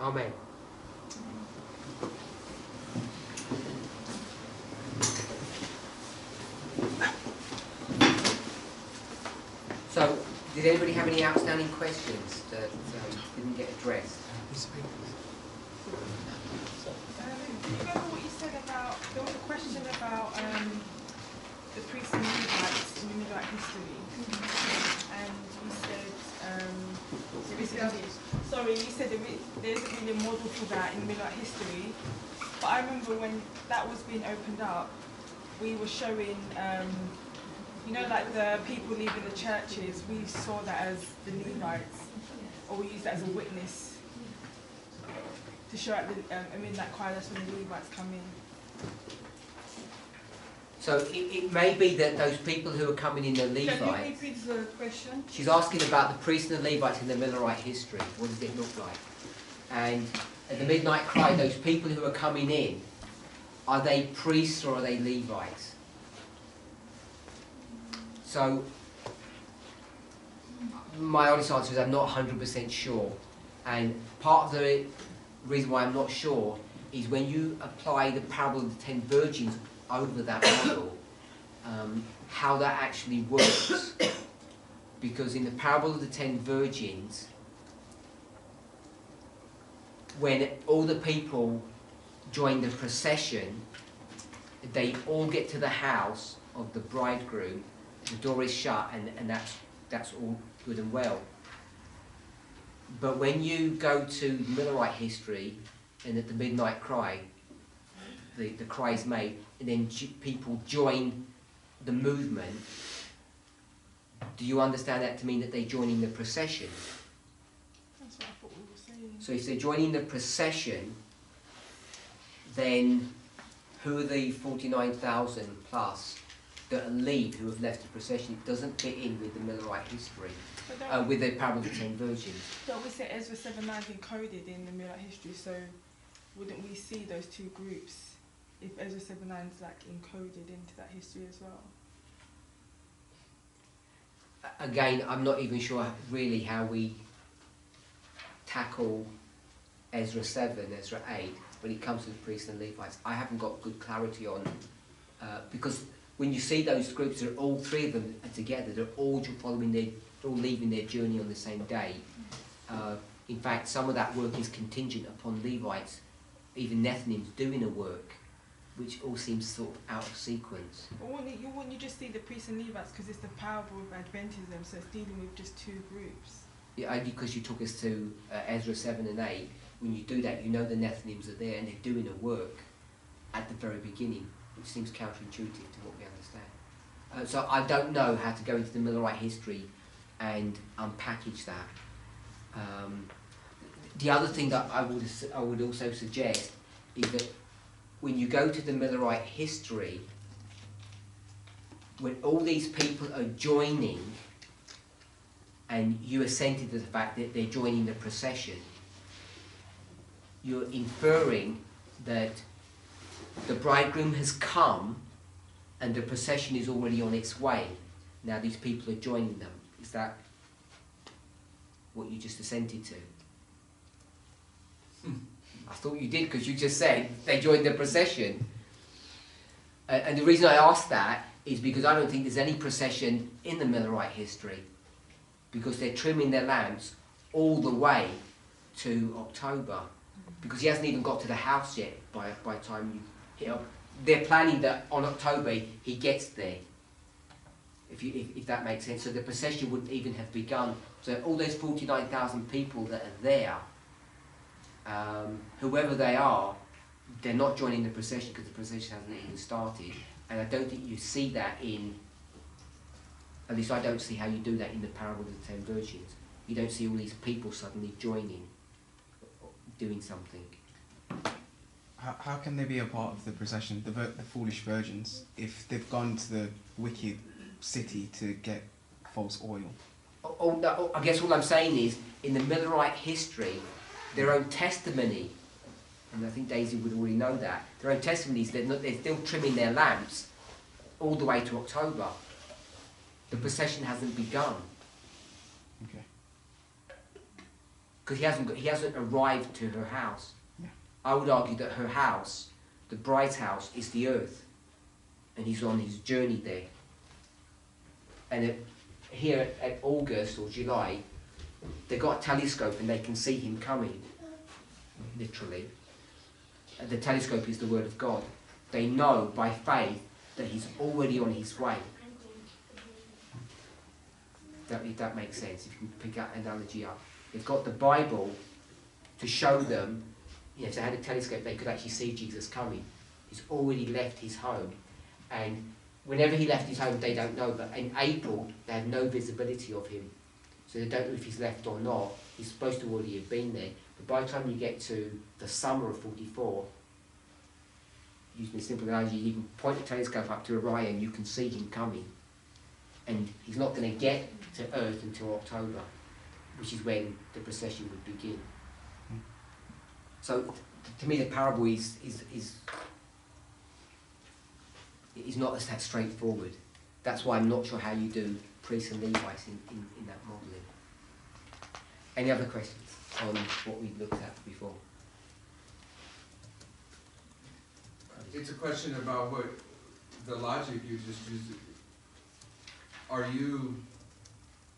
Amen. So, did anybody have any outstanding questions that didn't get addressed? Do you remember what you said about, there was a question about the priests and Levites in the Midnight history, and you said there isn't really a model for that in the Midnight history, but I remember when that was being opened up, we were showing, you know, like the people leaving the churches, we saw that as the Levites, or we used that as a witness to show at the midnight cry. That's when the Levites come in. So it may be that those people who are coming in, the Levites... Can you repeat the question? She's asking about the priests and the Levites in the Millerite history. What does it look like? And at the midnight cry, those people who are coming in, are they priests or are they Levites? So, my honest answer is I'm not 100% sure. And part of the reason why I'm not sure is when you apply the parable of the 10 virgins over that model, how that actually works. Because in the parable of the 10 virgins, when all the people join the procession, they all get to the house of the bridegroom, the door is shut, and that's all good and well. But when you go to Millerite history, and at the midnight cry, the cry is made, and then people join the movement, do you understand that to mean that they're joining the procession? That's what I thought we were saying. So if they're joining the procession, then who are the 49,000 plus that leave, who have left the procession? It doesn't fit in with the Millerite history, with the parable of the 10 virgins. Don't we say Ezra 7:9 is encoded in the Millerite history, so wouldn't we see those two groups if Ezra 7:9 is like encoded into that history as well? Again, I'm not even sure really how we tackle Ezra 7, Ezra 8, when it comes to the priests and Levites. I haven't got good clarity on, because when you see those groups, all three of them are together, they're all leaving their journey on the same day. In fact, some of that work is contingent upon Levites, even Nethanim's doing a work, which all seems sort of out of sequence. But wouldn't you just see the priests and Levites because it's the parable of Adventism, so it's dealing with just two groups? Yeah, only because you took us to Ezra 7 and 8. When you do that, you know the Nethanims are there and they're doing a work at the very beginning, which seems counterintuitive to what we understand. So I don't know how to go into the Millerite history and unpackage that. The other thing that I would also suggest is that when you go to the Millerite history, when all these people are joining, and you assented to the fact that they're joining the procession, you're inferring that the bridegroom has come and the procession is already on its way. Now these people are joining them. Is that what you just assented to? I thought you did, because you just said they joined the procession. And the reason I asked that is because I don't think there's any procession in the Millerite history, because they're trimming their lamps all the way to October, because he hasn't even got to the house yet by the time you hit up. They're planning that on October he gets there, if that makes sense. So the procession wouldn't even have begun. So all those 49,000 people that are there, whoever they are, they're not joining the procession because the procession hasn't even started. And I don't think you see that in, at least I don't see how you do that in the parable of the 10 virgins. You don't see all these people suddenly joining, doing something. How can they be a part of the procession, the foolish virgins, if they've gone to the wicked city to get false oil? No, I guess what I'm saying is, in the Millerite history, their own testimony, and I think Daisy would already know that, their own testimony is they're still trimming their lamps all the way to October. The procession hasn't begun. Okay. because he hasn't arrived to her house. Yeah. I would argue that her house, the bride's house, is the earth, and he's on his journey there. And here at August or July, they've got a telescope and they can see him coming, literally. And the telescope is the word of God. They know by faith that he's already on his way. If that makes sense, if you can pick that analogy up. They've got the Bible to show them, if they had a telescope, they could actually see Jesus coming. He's already left his home. And whenever he left his home, they don't know. But in April, they have no visibility of him. So they don't know if he's left or not. He's supposed to already have been there. But by the time you get to the summer of 44, using a simple analogy, you can point the telescope up to Orion, you can see him coming. And he's not going to get to Earth until October, which is when the procession would begin. So, to me, the parable is not that straightforward. That's why I'm not sure how you do priests and Levites in that modelling. Any other questions on what we looked at before? It's a question about what the logic you just used. Are you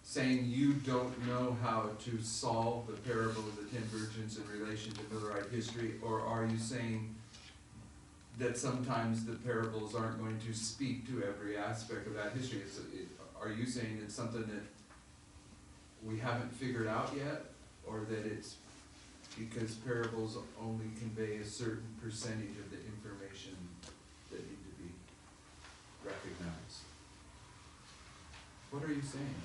saying you don't know how to solve the parable of the 10 virgins in relation to Millerite history, or are you saying that sometimes the parables aren't going to speak to every aspect of that history? Are you saying it's something that we haven't figured out yet, or that it's because parables only convey a certain percentage of the information that need to be recognized? What are you saying?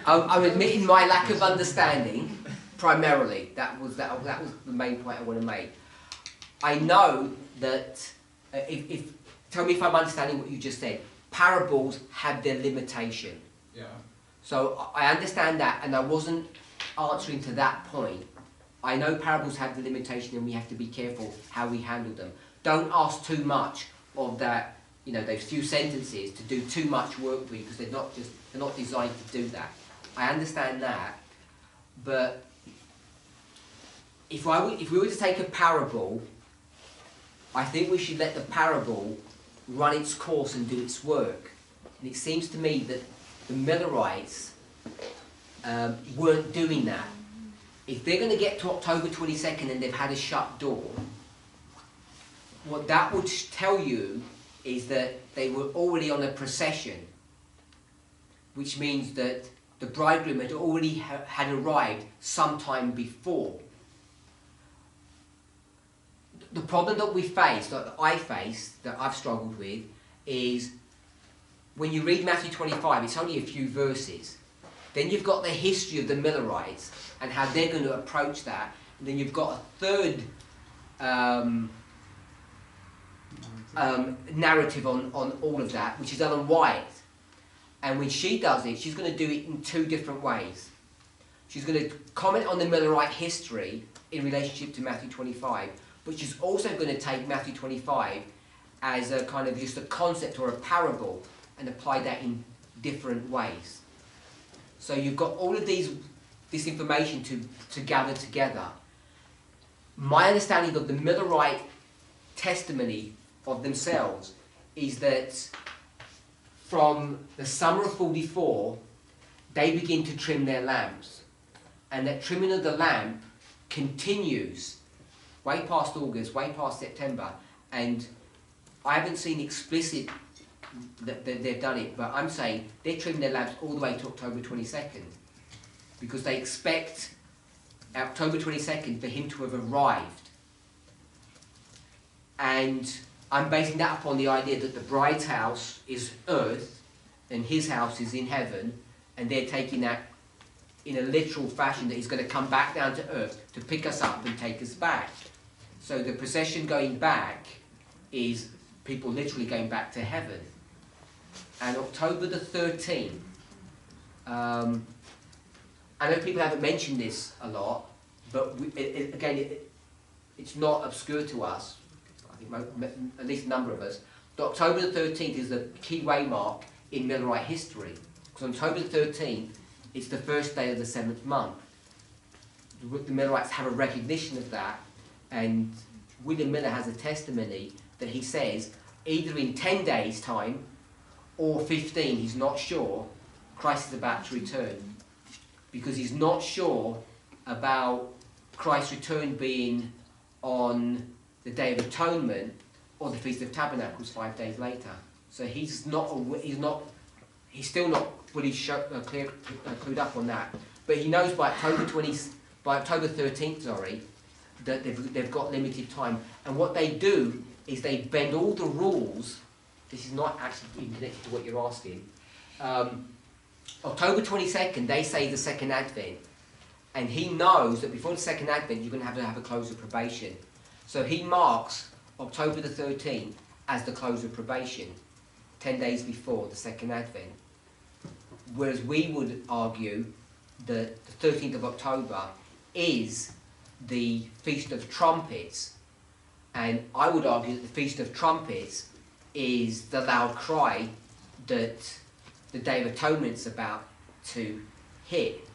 I'm admitting my lack of understanding, primarily. That was the main point I want to make. I know that, tell me if I'm understanding what you just said, parables have their limitation. Yeah. So I understand that, and I wasn't answering to that point. I know parables have the limitation and we have to be careful how we handle them. Don't ask too much of that, those few sentences to do too much work for you, because they're not designed to do that. I understand that, but if we were to take a parable, I think we should let the parable run its course and do its work. And it seems to me that the Millerites weren't doing that. If they're going to get to October 22nd and they've had a shut door, what that would tell you is that they were already on a procession, which means that the bridegroom had already had arrived sometime before. The problem that we face, that I face, that I've struggled with, is when you read Matthew 25, it's only a few verses. Then you've got the history of the Millerites and how they're going to approach that. And then you've got a third narrative on all of that, which is Ellen White. And when she does it, she's going to do it in two different ways. She's going to comment on the Millerite history in relationship to Matthew 25, but she's also going to take Matthew 25 as a kind of just a concept or a parable and apply that in different ways. So you've got all of this information to gather together. My understanding of the Millerite testimony of themselves is that from the summer of 44, they begin to trim their lamps. And that trimming of the lamp continues way past August, way past September. And I haven't seen explicit that they've done it, but I'm saying they're trimming their lamps all the way to October 22nd. Because they expect October 22nd for him to have arrived. And I'm basing that upon the idea that the bride's house is earth and his house is in heaven, and they're taking that in a literal fashion, that he's going to come back down to earth to pick us up and take us back. So the procession going back is people literally going back to heaven. And October the 13th, I know people haven't mentioned this a lot, but it's not obscure to us. I think at least a number of us. But October the 13th is the key waymark in Millerite history. Because on October the 13th, it's the first day of the 7th month. the Millerites have a recognition of that, and William Miller has a testimony that he says either in 10 days' time or 15, he's not sure, Christ is about to return. Because he's not sure about Christ's return being on the Day of Atonement or the Feast of Tabernacles 5 days later. So he's still not fully clued up on that. But he knows by October 13th, that they've got limited time. And what they do is they bend all the rules. This is not actually even connected to what you're asking. October 22nd, they say the second Advent. And he knows that before the second Advent, you're going to have a close of probation. So he marks October the 13th as the close of probation, 10 days before the second Advent. Whereas we would argue that the 13th of October is the Feast of Trumpets. And I would argue that the Feast of Trumpets is the loud cry that the Day of Atonement's about to hit.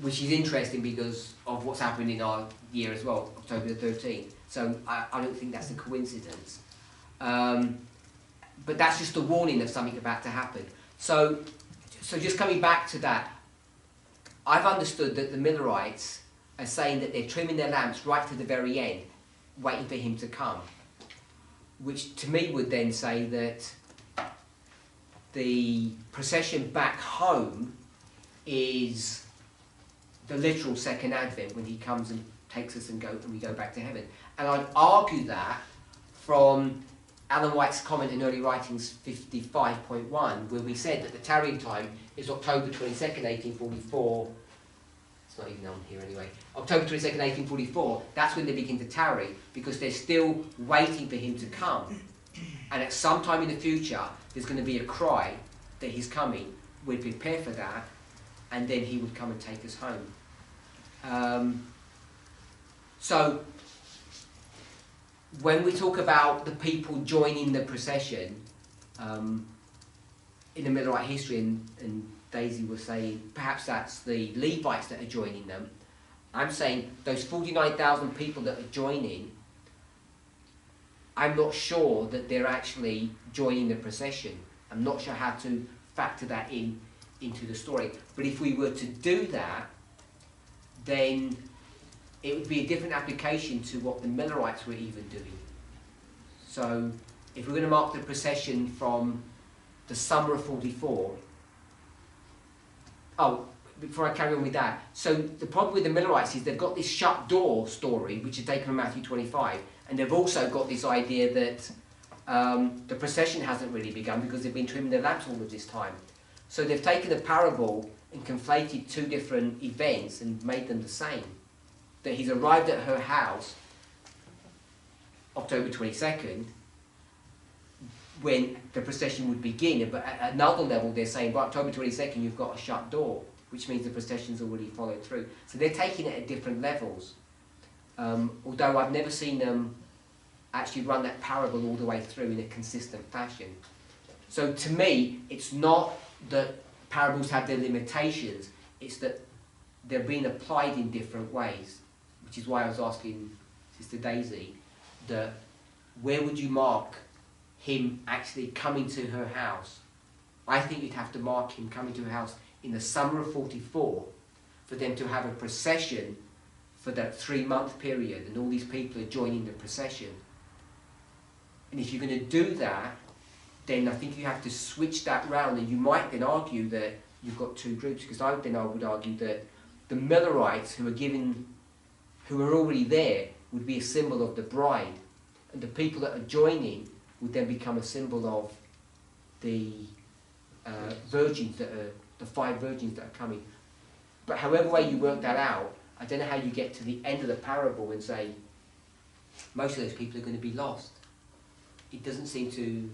Which is interesting because of what's happened in our year as well, October the 13th. So I don't think that's a coincidence. But that's just a warning of something about to happen. So just coming back to that, I've understood that the Millerites are saying that they're trimming their lamps right to the very end, waiting for him to come. Which to me would then say that the procession back home is the literal second Advent, when he comes and takes us and we go back to heaven. And I'd argue that from Alan White's comment in Early Writings 55.1, where we said that the tarrying time is October 22nd, 1844. It's not even on here anyway. October 22nd, 1844, that's when they begin to tarry, because they're still waiting for him to come. And at some time in the future, there's going to be a cry that he's coming. We'd prepare for that, and then he would come and take us home. So, when we talk about the people joining the procession, in the Millerite history, and Daisy was saying, perhaps that's the Levites that are joining them. I'm saying those 49,000 people that are joining, I'm not sure that they're actually joining the procession. I'm not sure how to factor that into the story. But if we were to do that, then it would be a different application to what the Millerites were even doing. So if we're going to mark the procession from the summer of 44, before I carry on with that, so the problem with the Millerites is they've got this shut door story, which is taken from Matthew 25, and they've also got this idea that the procession hasn't really begun because they've been trimming their lamps all of this time. So they've taken a parable and conflated two different events and made them the same. That he's arrived at her house October 22nd, when the procession would begin, but at another level they're saying, by October 22nd you've got a shut door, which means the procession's already followed through. So they're taking it at different levels. Although I've never seen them actually run that parable all the way through in a consistent fashion. So to me, it's not that parables have their limitations, it's that they're being applied in different ways, which is why I was asking Sister Daisy, that where would you mark him actually coming to her house? I think you'd have to mark him coming to her house in the summer of 44 for them to have a procession for that 3-month period, and all these people are joining the procession. And if you're going to do that, then I think you have to switch that round, and you might then argue that you've got two groups, because I would argue that the Millerites who are already there would be a symbol of the bride, and the people that are joining would then become a symbol of the virgins the 5 virgins that are coming. But however way you work that out, I don't know how you get to the end of the parable and say most of those people are going to be lost. It doesn't seem to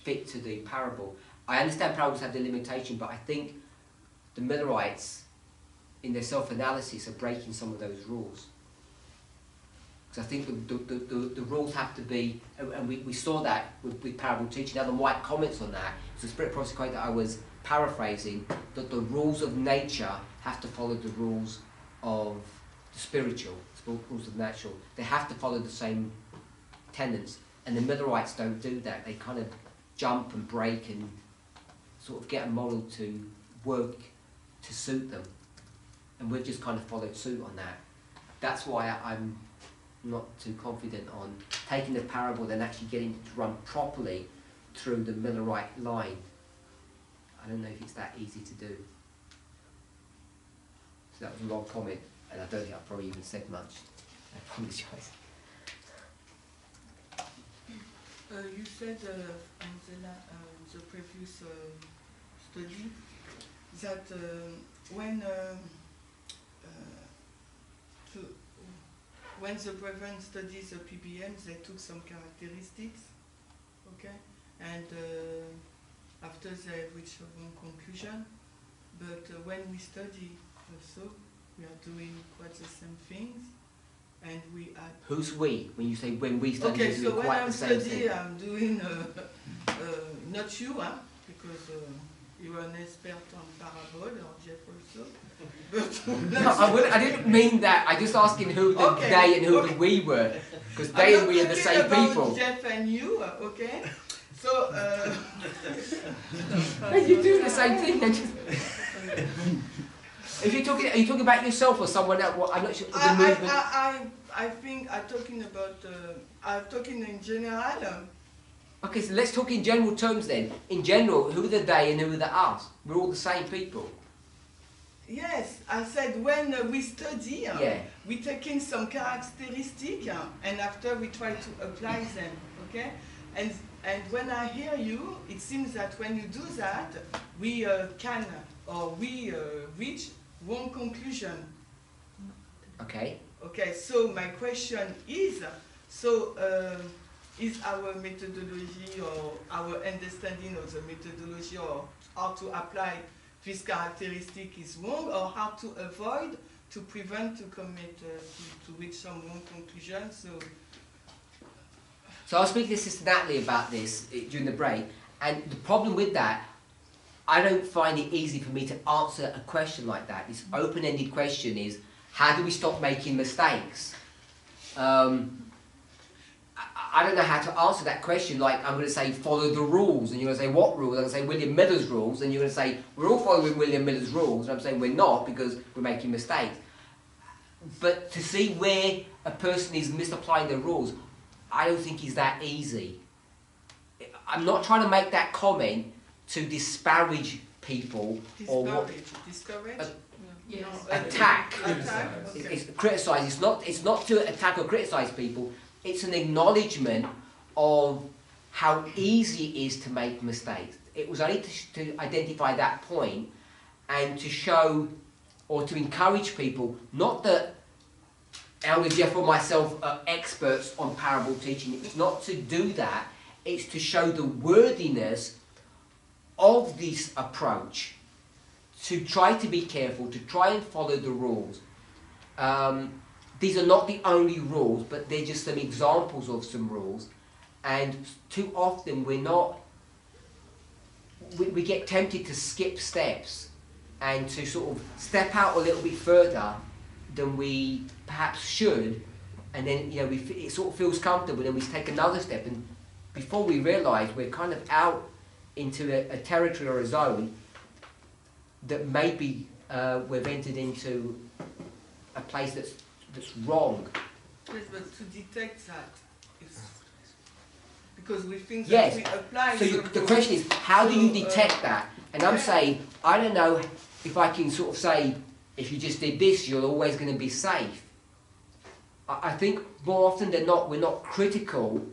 fit to the parable. I understand parables have their limitation, but I think the Millerites, in their self-analysis, are breaking some of those rules. Because I think the rules have to be, and we saw that with parable teaching. Alan White comments on that. It's a Spirit Prophecy quote that I was paraphrasing, that the rules of nature have to follow the rules of the spiritual, rules of the natural. They have to follow the same tenets, and the Millerites don't do that. They kind of jump and break and sort of get a model to work to suit them, and we've just kind of followed suit on that. That's why I'm not too confident on taking the parable and actually getting it to run properly through the Millerite line. I don't know if it's that easy to do. So that was a long comment, and I don't think I probably even said much. I apologise. You said in the previous study that when the Brethren studied the PBM, they took some characteristics, okay, and after they reached one conclusion. But when we study also, we are doing quite the same things, and we add. Who's we? When you say when we study, okay, you're doing quite the same thing. Okay, so when I'm studying, I'm doing not you, because you are an expert on parable, or Jeff also. But no, I didn't mean that. I just asking who the they and who the we were, because they and we are the same people. Jeff and you, okay? So. You do the same thing. If you're talking, are you talking about yourself or someone else? Well, I'm not sure. I think I'm talking about. I'm talking in general. Okay, so let's talk in general terms then. In general, who are the they and who are the us? We're all the same people. Yes, I said when we study, we're taking some characteristics and after we try to apply them, okay? And when I hear you, it seems that when you do that, we can or we reach one conclusion. Okay. Okay, so my question is, so is our methodology or our understanding of the methodology or how to apply this characteristic is wrong, or how to avoid, to prevent, to commit, to reach some wrong conclusion? So I was speaking to Sister Natalie about this during the break, and the problem with that, I don't find it easy for me to answer a question like that. This open-ended question is, how do we stop making mistakes? I don't know how to answer that question. Like, I'm going to say, follow the rules, and you're going to say, what rules? I'm going to say, William Miller's rules, and you're going to say, we're all following William Miller's rules, and I'm saying we're not because we're making mistakes. But to see where a person is misapplying the rules, I don't think is that easy. I'm not trying to make that comment to disparage people or discourage? Yes. Attack. Okay. It's criticise. It's not to attack or criticise people. It's an acknowledgement of how easy it is to make mistakes. It was only to identify that point and to show or to encourage people, not that Elder Jeff or myself are experts on parable teaching. It's not to do that. It's to show the worthiness of this approach, to try to be careful, to try and follow the rules. These are not the only rules, but they're just some examples of some rules. And too often we get tempted to skip steps and to sort of step out a little bit further than we perhaps should, and then it sort of feels comfortable, and we take another step, and before we realise we're kind of out into a territory or a zone that maybe we've entered into a place that's wrong. Yes, but to detect that, because we think that yes. we apply. So the question is, how do you detect that? And I'm saying, I don't know if I can sort of say, if you just did this, you're always going to be safe. I think more often than not, we're not critical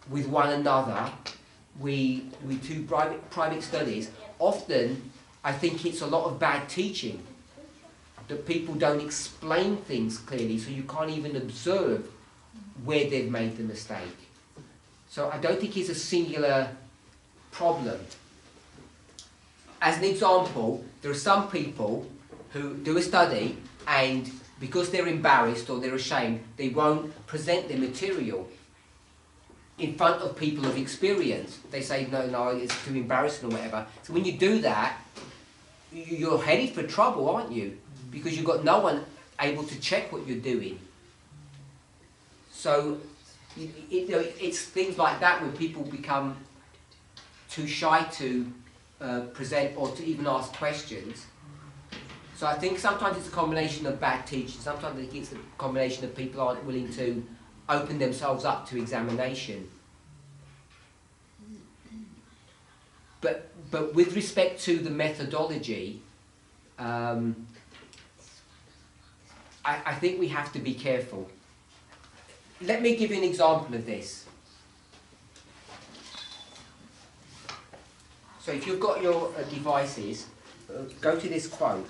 with one another. We do private studies. Often, I think it's a lot of bad teaching, that people don't explain things clearly, so you can't even observe where they've made the mistake. So I don't think it's a singular problem. As an example, there are some people who do a study, and because they're embarrassed or they're ashamed, they won't present their material in front of people of experience. They say, no, it's too embarrassing or whatever. So when you do that, you're headed for trouble, aren't you? Because you've got no one able to check what you're doing. So it's things like that where people become too shy to present or to even ask questions. So I think sometimes it's a combination of bad teaching, sometimes I think it's a combination of people aren't willing to open themselves up to examination. But with respect to the methodology, I think we have to be careful. Let me give you an example of this. So if you've got your devices, go to this quote.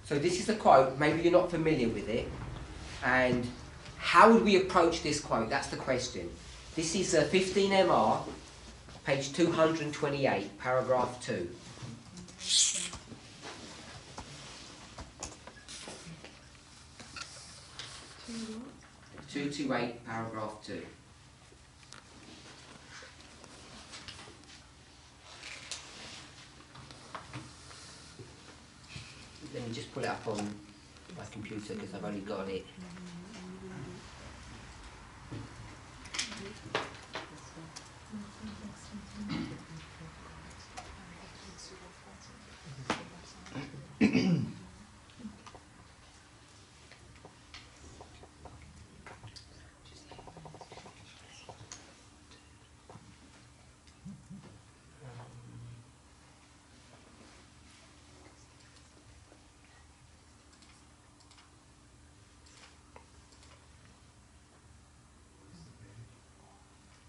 So this is a quote, maybe you're not familiar with it, and how would we approach this quote? That's the question. This is 15 MR, page 228, paragraph 2. 228, paragraph 2. Let me just pull it up on my computer because I've only got it.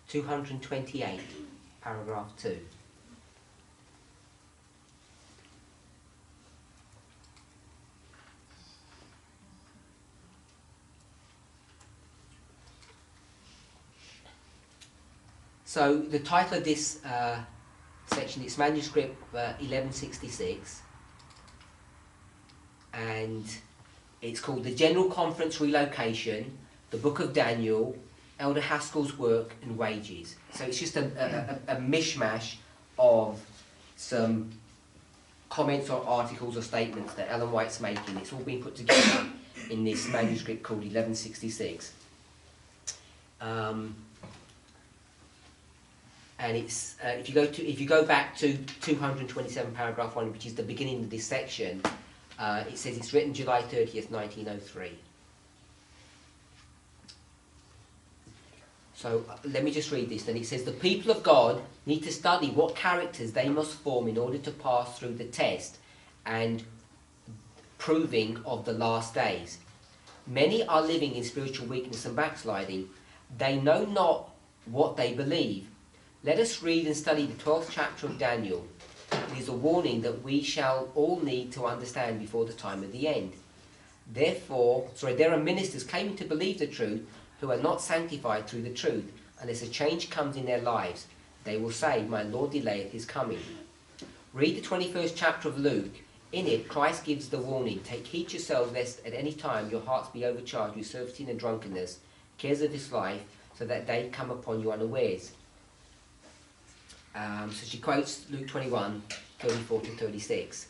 (228), paragraph 2. So the title of this section is manuscript 1166, and it's called The General Conference Relocation, the Book of Daniel, Elder Haskell's Work and Wages. So it's just a mishmash of some comments or articles or statements that Ellen White's making. It's all been put together in this manuscript called 1166. And it's if you go back to 227 paragraph 1, which is the beginning of this section, it says it's written July 30th, 1903. So let me just read this then. It says, the people of God need to study what characters they must form in order to pass through the test and proving of the last days. Many are living in spiritual weakness and backsliding. They know not what they believe. Let us read and study the 12th chapter of Daniel. It is a warning that we shall all need to understand before the time of the end. There are ministers claiming to believe the truth who are not sanctified through the truth. Unless a change comes in their lives, they will say, my Lord delayeth his coming. Read the 21st chapter of Luke. In it, Christ gives the warning, take heed yourselves lest at any time your hearts be overcharged with surfeiting and drunkenness, cares of this life, so that they come upon you unawares. So she quotes Luke 21, 34 to 36.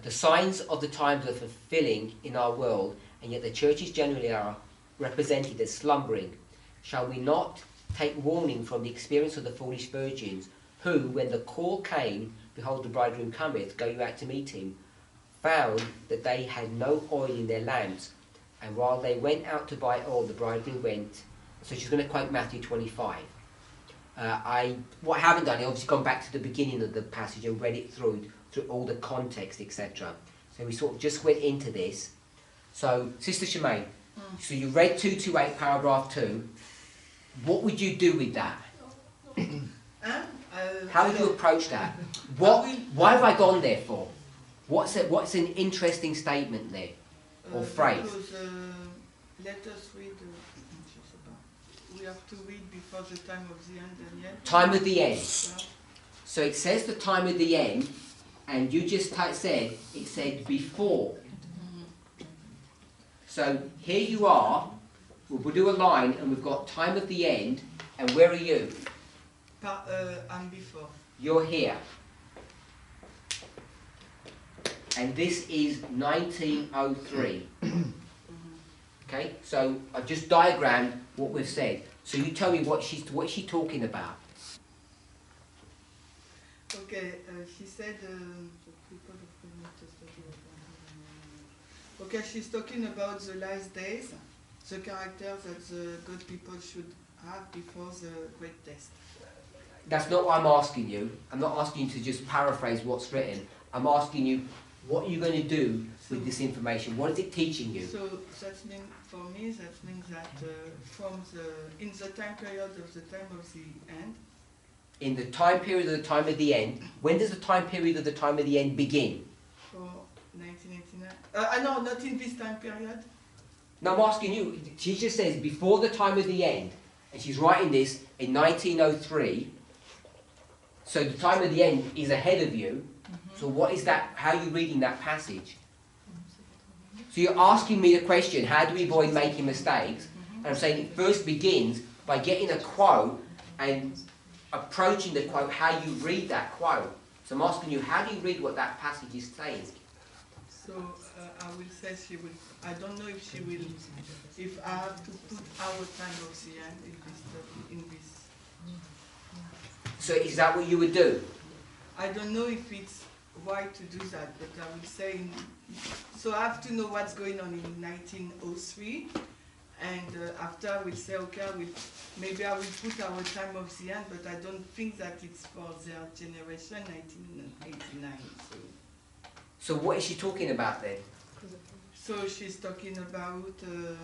The signs of the times are fulfilling in our world, and yet the churches generally are represented as slumbering. Shall we not take warning from the experience of the foolish virgins, who, when the call came, behold, the bridegroom cometh, go you out to meet him, found that they had no oil in their lamps, and while they went out to buy oil, the bridegroom went. So she's going to quote Matthew 25. What I haven't done, I've obviously gone back to the beginning of the passage and read it through all the context, etc. So we sort of just went into this. So, Sister Shemaine, so you read 228 paragraph 2. What would you do with that? How would you approach that? Why have I gone there for? What's an interesting statement there, or phrase? Because, let us read. We have to read before the time of the end and yet. Time of the end. Yeah. So it says the time of the end, and you just said it said before. So here you are, we'll do a line and we've got time of the end, and where are you? I'm before. You're here. And this is 1903. Okay, so I've just diagrammed what we've said. So you tell me what's she talking about? Okay, she said, okay, she's talking about the last days, the characters that the good people should have before the great test. That's not what I'm asking you. I'm not asking you to just paraphrase what's written. I'm asking you, what are you going to do with this information? What is it teaching you? So that means, for me, that means that in the time period of the time of the end. In the time period of the time of the end, when does the time period of the time of the end begin? For 1989. No, not in this time period. No, I'm asking you. She just says before the time of the end, and she's writing this in 1903. So the time of the end is ahead of you. So what is that? How are you reading that passage? So you're asking me the question, how do we avoid making mistakes? And I'm saying it first begins by getting a quote and approaching the quote, how you read that quote. So I'm asking you, how do you read what that passage is saying? So I will say she will, I don't know if she will, if I have to put our time of the end in this. So is that what you would do? I don't know if it's right to do that, but I will say, so I have to know what's going on in 1903, and after I will say, okay, maybe I will put our time of the end, but I don't think that it's for their generation, 1989. So what is she talking about then? So she's talking about the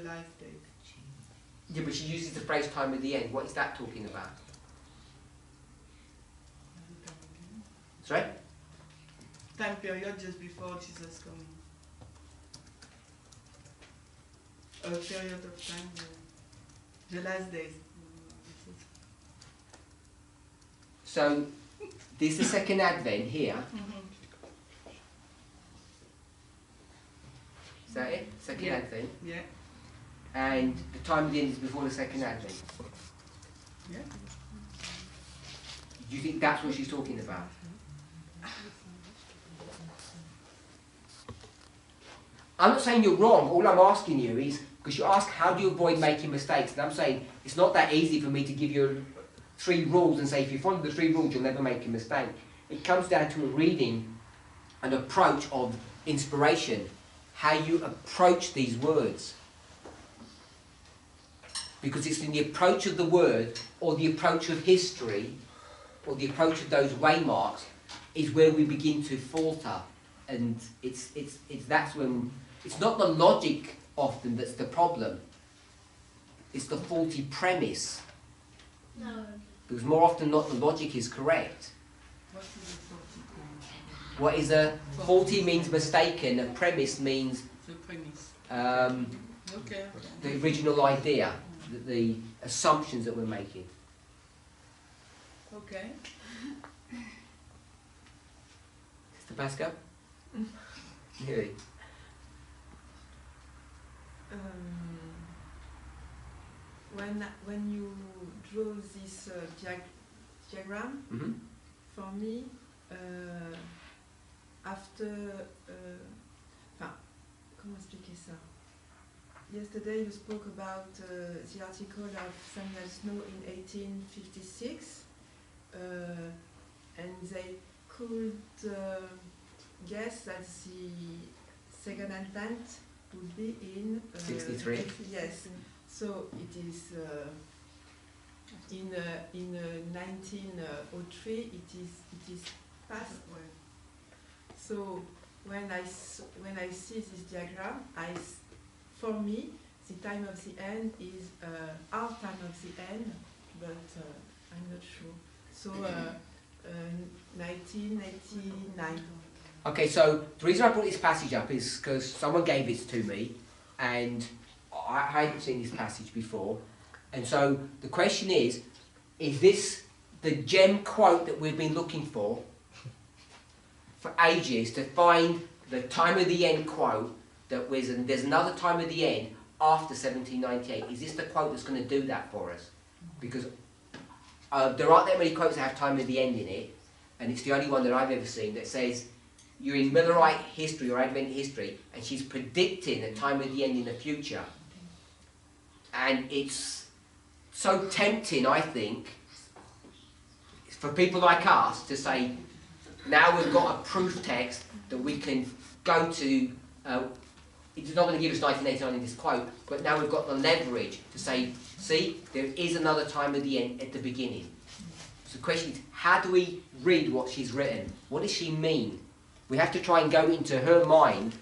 life date. Yeah, but she uses the phrase time of the end. What is that talking about? Sorry? Time period just before Jesus coming. A period of time, the last days. So, this is the second advent here. Is that it? Second advent? Yeah. And the time of the end is before the second advent? Yeah. Do you think that's what she's talking about? I'm not saying you're wrong. All I'm asking you is, because you ask how do you avoid making mistakes, and I'm saying it's not that easy for me to give you 3 rules and say if you follow the 3 rules you'll never make a mistake. It comes down to a reading, an approach of inspiration, how you approach these words. Because it's in the approach of the word, or the approach of history, or the approach of those waymarks, is where we begin to falter. And that's when, it's not the logic often that's the problem. It's the faulty premise. No. Because more often not the logic is correct. What is a faulty means mistaken, a premise means The premise. Okay. the original idea, the assumptions that we're making. Okay. Mr. Pascal? Really? When you draw this diagram, Mm-hmm. for me, after, comment expliquer ça? Yesterday you spoke about the article of Samuel Snow in 1856, and they could guess that the second advent would be in 63. Yes. So it is in 1903. It is past. So when I see this diagram, for me the time of the end is our time of the end, but I'm not sure. So 1989. Okay, so the reason I brought this passage up is because someone gave it to me, and I hadn't seen this passage before. And so the question is this the gem quote that we've been looking for ages, to find the time of the end quote that there's another time at the end after 1798. Is this the quote that's going to do that for us? Because there aren't that many quotes that have time at the end in it, and it's the only one that I've ever seen that says you're in Millerite history or Advent history, and she's predicting a time at the end in the future. And it's so tempting, I think, for people like us to say, now we've got a proof text that we can go to. It's not going to give us 1989 in this quote, but now we've got the leverage to say, see, there is another time at the end, at the beginning. So the question is, how do we read what she's written? What does she mean? We have to try and go into her mind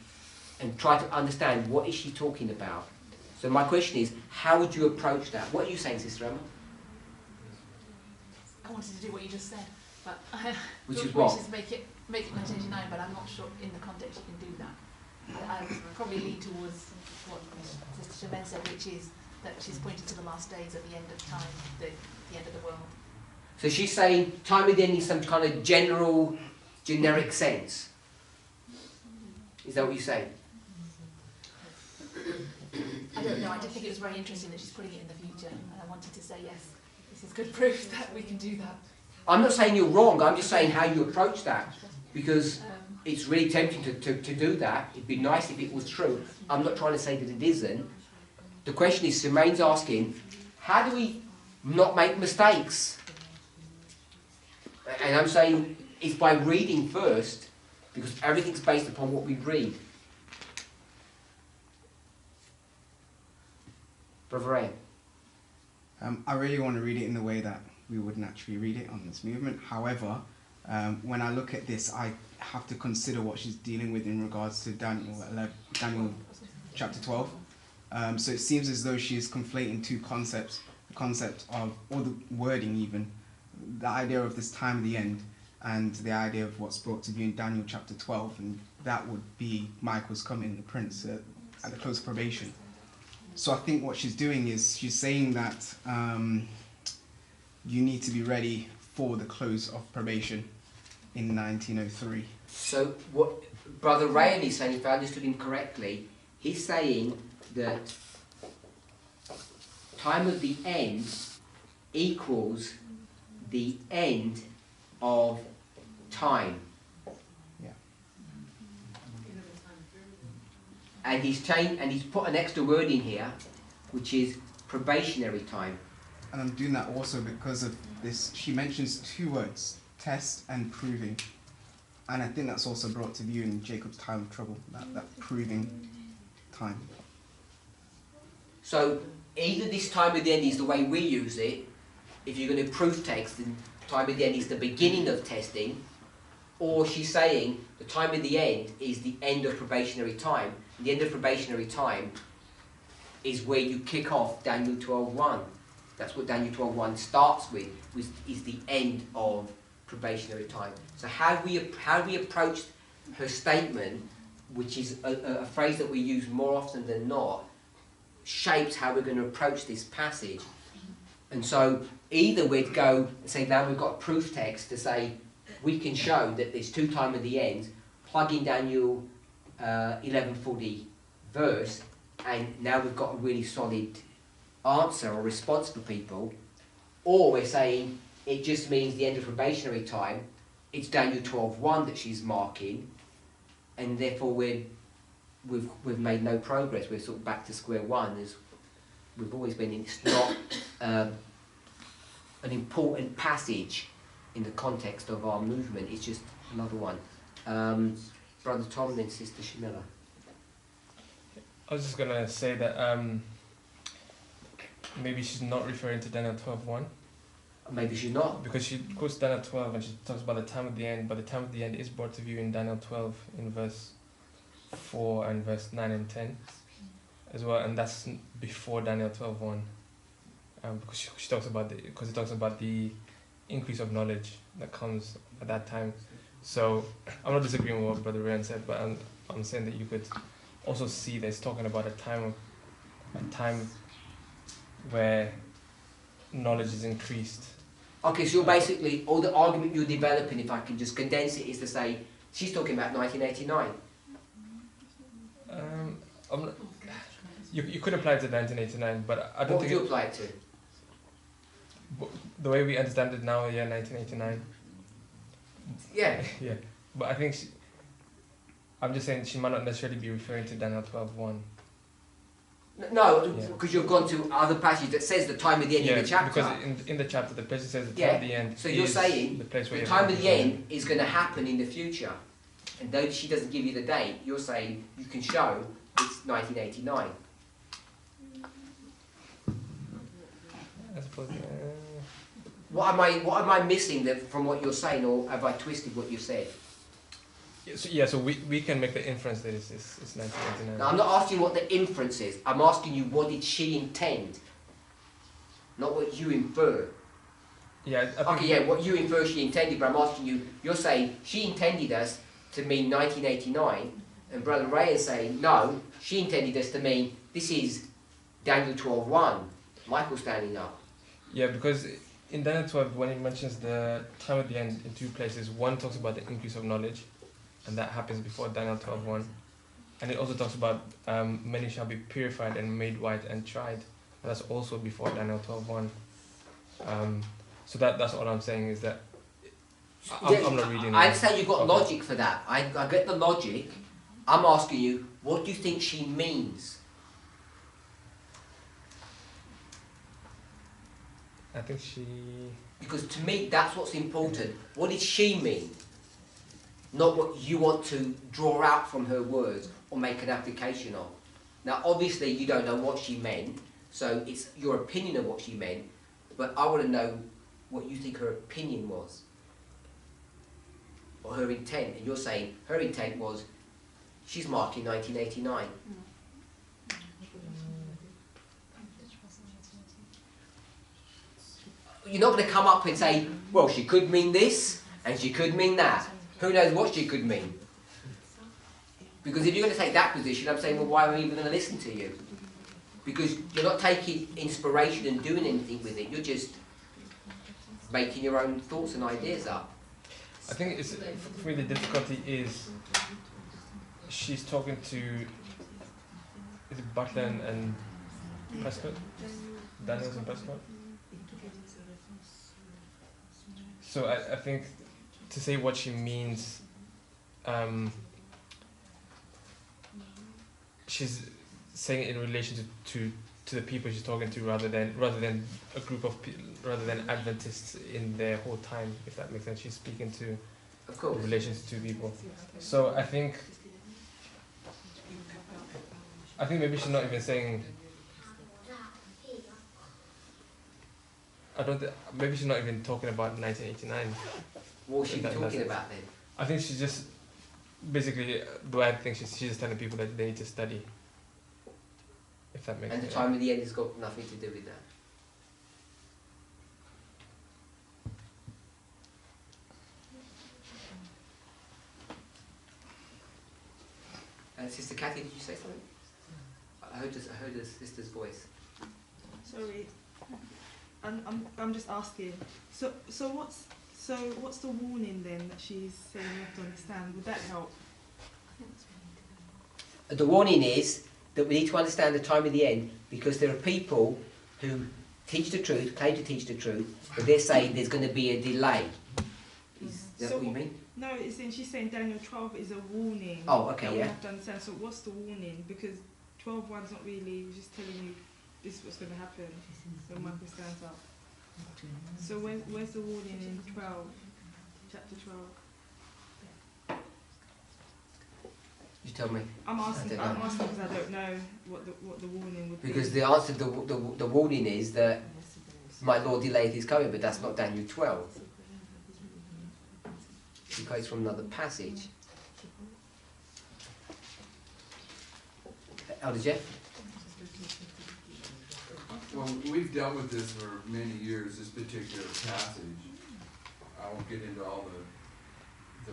and try to understand what is she talking about. So my question is, how would you approach that? What are you saying, Sister Emma? I wanted to do what you just said, but Which is what? make it 1989, but I'm not sure in the context you can do that. I would probably lean towards what Sister Chavez said, which is that she's pointing to the last days at the end of time, the end of the world. So she's saying time at the end in some kind of generic sense. Is that what you're saying? I don't know, I just think it was very interesting that she's putting it in the future, and I wanted to say, yes, this is good proof that we can do that. I'm not saying you're wrong, I'm just saying how you approach that. Because it's really tempting to do that. It'd be nice if it was true. I'm not trying to say that it isn't. The question is, Simaine's asking, how do we not make mistakes? And I'm saying it's by reading first, because everything's based upon what we read. Brother Ray. I really want to read it in the way that we would naturally read it on this movement. However, when I look at this, I have to consider what she's dealing with in regards to Daniel chapter 12. So it seems as though she is conflating two concepts, the concept of, or the wording even, the idea of this time of the end and the idea of what's brought to view in Daniel chapter 12, and that would be Michael's coming, the prince, at the close of probation. So I think what she's doing is she's saying that you need to be ready for the close of probation in 1903. So what Brother Ray is saying, if I understood him correctly, he's saying that time of the end equals the end of time. Yeah. And he's put an extra word in here, which is probationary time. And I'm doing that also because of this. She mentions two words, test and proving. And I think that's also brought to view in Jacob's time of trouble, that proving time. So either this time at the end is the way we use it, if you're going to proof text, then time at the end is the beginning of testing, or she's saying the time at the end is the end of probationary time. The end of probationary time is where you kick off Daniel 12:1. That's what Daniel 12:1 starts with, which is the end of probationary time. So how we approach her statement, which is a phrase that we use more often than not, shapes how we're going to approach this passage. And so either we'd go and say, now we've got a proof text to say we can show that there's two time at the end, plug in Daniel 11:40 verse, and now we've got a really solid answer or response for people. Or we're saying it just means the end of probationary time, it's Daniel 12:1 that she's marking, and therefore we've made no progress. We're sort of back to square one, as we've always been. It's not an important passage in the context of our movement. It's just another one. Brother Tom, then Sister Shamila. I was just gonna say that maybe she's not referring to Daniel 12:1. Maybe she's not. Because she quotes Daniel 12 and she talks about the time of the end, but the time of the end is brought to view in Daniel 12 in verse 4 and verse 9 and 10 as well, and that's before Daniel 12:1. Because she talks about because it talks about the increase of knowledge that comes at that time. So I'm not disagreeing with what Brother Ryan said, but I'm saying that you could also see that it's talking about a time where knowledge is increased. Okay, so you're basically, all the argument you're developing, if I can just condense it, is to say she's talking about 1989. I'm not, you could apply it to 1989, but I don't What would think you apply it to? the way we understand it now, yeah, 1989. Yeah. Yeah, but I think I'm just saying she might not necessarily be referring to Daniel 12:1. No, Yeah. because you've gone to other passage that says the time of the end of the chapter. Because in the chapter, the place that says the time Yeah, of the end. so you're is saying the place where the you time have of to the say- end is going to happen in the future. And though she doesn't give you the date, you're saying you can show it's 1989. I suppose. What am I missing from what you're saying, or have I twisted what you said? So we can make the inference that it's 1989. Now, I'm not asking what the inference is. I'm asking you, what did she intend? Not what you infer. Yeah. I think Okay, yeah, what you infer she intended, but I'm asking you, you're saying she intended us to mean 1989, and Brother Ray is saying, no, she intended us to mean this is Daniel 12:1. Michael standing up. Yeah, because in Daniel 12, when it mentions the time at the end in two places, one talks about the increase of knowledge, and that happens before Daniel 12:1, and it also talks about many shall be purified and made white and tried, and that's also before Daniel 12:1. So that's all I'm saying is that I'm not reading. I'd say you've got Okay. logic for that. I get the logic. I'm asking you, what do you think she means? I think she. Because to me, that's what's important. What did she mean? Not what you want to draw out from her words or make an application of. Now, obviously, you don't know what she meant, so it's your opinion of what she meant, but I want to know what you think her opinion was, or her intent. And you're saying her intent was, she's marking 1989. You're not going to come up and say, well, she could mean this, and she could mean that. Who knows what she could mean? Because if you're going to take that position, I'm saying, well, why am I even going to listen to you? Because you're not taking inspiration and doing anything with it. You're just making your own thoughts and ideas up. I think it's for me the difficulty is she's talking to is it Butler and Prescott? Daniels and Prescott? So I think to say what she means, she's saying it in relation to the people she's talking to rather than a group of rather than Adventists in their whole time, if that makes sense. She's speaking to Of course. in relation to two people. So I think maybe she's not even saying. Maybe she's not even talking about 1989. What was she talking about then? I think she's just basically the way I think she's just telling people that they need to study. If that makes And the sense. time of the end has got nothing to do with that. Sister Kathy, did you say something? I heard a sister's voice. Sorry, I'm just asking. So what's the warning then that she's saying you have to understand? Would that help? The warning is that we need to understand the time of the end, because there are people who teach the truth, claim to teach the truth, but they're saying there's going to be a delay. Is that So what you mean? No, she's saying Daniel 12 is a warning. Oh, okay, that we yeah. have to understand. So what's the warning? Because 12:1's not really, it's just telling you this is what's going to happen. So Michael stands up. So where's the warning in 12? Chapter 12. You tell me. I'm asking I don't know. because I don't know what the warning would Because be. the answer, the warning is that my Lord delayed his coming, but that's not Daniel 12. He quotes from another passage. Elder Jeff? Well, we've dealt with this for many years, this particular passage. I won't get into all the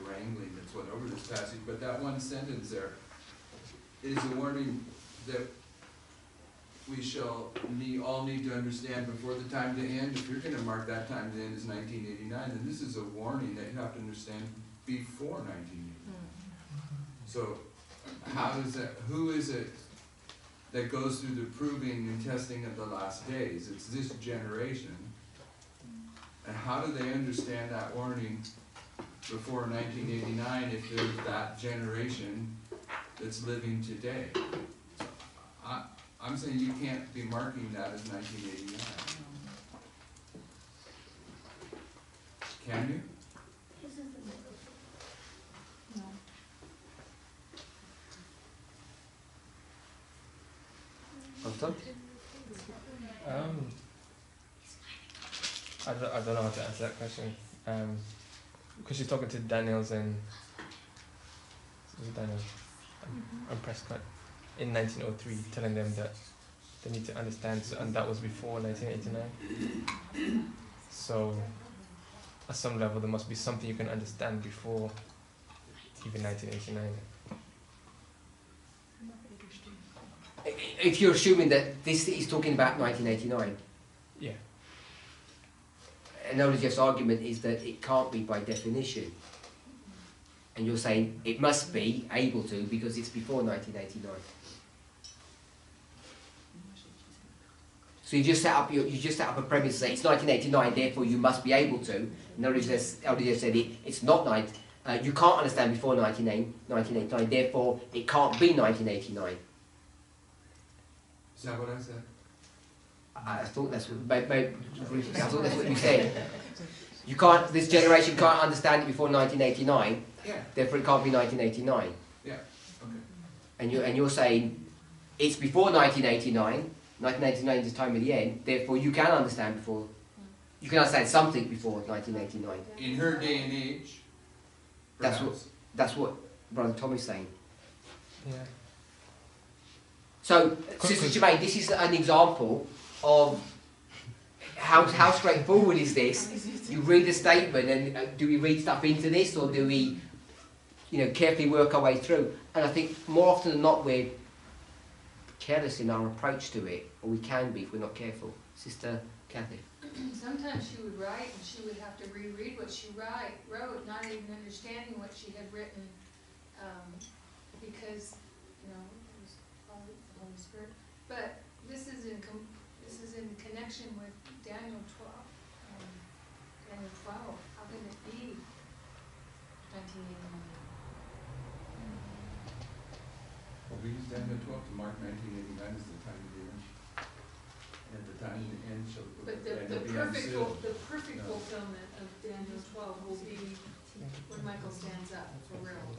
wrangling that's went over this passage, but that one sentence there is a warning that we shall all need to understand before the time to end. If you're going to mark that time to end as 1989, then this is a warning that you have to understand before 1989. So how does that, who is it that goes through the proving and testing of the last days? It's this generation. And how do they understand that warning before 1989 if there's that generation that's living today? I'm saying you can't be marking that as 1989. Can you? No. Anton? I don't know how to answer that question. Because you're talking to Daniels and Daniels and Prescott in 1903, telling them that they need to understand, and that was before 1989. So, at some level, there must be something you can understand before even 1989. If you're assuming that this is talking about 1989, Yeah. and Jeff's argument is that it can't be by definition. And you're saying it must be able to because it's before 1989. So you just set up a premise that it's 1989, therefore you must be able to. And Jeff said it's not you can't understand before 1989, therefore it can't be 1989. Is that what I said? I thought that's what you said. You can't. This generation can't understand it before 1989. Yeah. Therefore, it can't be 1989. Yeah. Okay. And you're saying it's before 1989. 1989 is the time of the end. Therefore, you can understand before. You can understand something before 1989. In her day and age. That's what Brother Tom is saying. Yeah. So, Sister Jermaine, this is an example of how straightforward is this? You read the statement, and do we read stuff into this, or do we, carefully work our way through? And I think more often than not, we're careless in our approach to it, or we can be if we're not careful. Sister Kathy. Sometimes she would write, and she would have to reread what she wrote, not even understanding what she had written, because it was probably the Holy Spirit. But this is in connection with Daniel 12. Daniel 12. How can it be 1989? Well, we use Daniel 12 to mark 1989 as the time of the end. And the time of the end shall But the perfect fulfillment of Daniel 12 will be when Michael stands up for real.